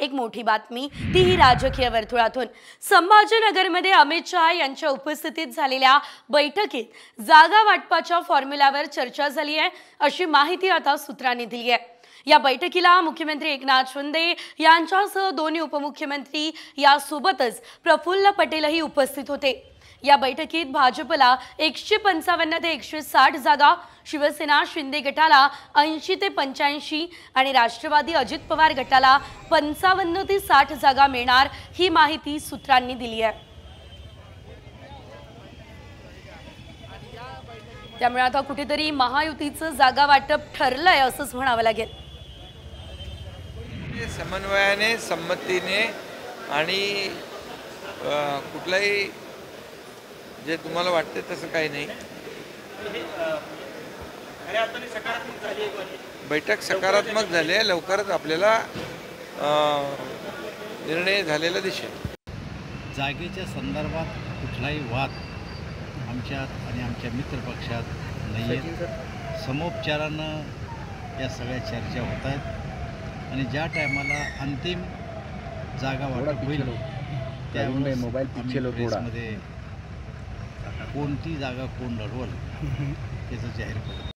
एक मोठी बातमी, तीही राजकीय वर्तुळातून। संभाजीनगरमध्ये अमित शहा यांच्या उपस्थितीत झालेल्या बैठकीत जागा वाटपाच्या फॉर्म्युल्यावर चर्चा झाली आहे, अशी माहिती आता सूत्रांनी दिली आहे। या बैठकीला मुख्यमंत्री एकनाथ शिंदे यांच्यासह दोन्ही उपमुख्यमंत्री यासोबतच प्रफुल्ल पटेलही उपस्थित होते। या बैठकीत भाजपला 155 ते 160 जागा, शिवसेना शिंदे गटाला 80 ते 85 आणि राष्ट्रवादी अजित पवार गटाला 55 ते 60 जागा मिळणार, ही माहिती सूत्रांनी दिली आहे। त्यामुळे आता कुठेतरी महायुतीचं जागा वाटप ठरलंय असंच म्हणावं लागेल। समन्वयाने, संमतीने आणि कुठलाही जे तुम्हाला वाटते तसं काही नाही। बैठक सकारात्मक झाली आहे, लवकरच आपल्याला निर्णय झालेला दिसेल। जागेच्या संदर्भात कुठलाही वाद आमच्यात आणि आमच्या मित्रपक्षात नाही आहे। समोपचारानं या सगळ्या चर्चा होत आहेत आणि ज्या टायमाला अंतिम जागा वाटप होईल त्यावेळेस मोबाईल प्रेसमध्ये कोणती जागा कोण लढवल याचं जाहीर करू।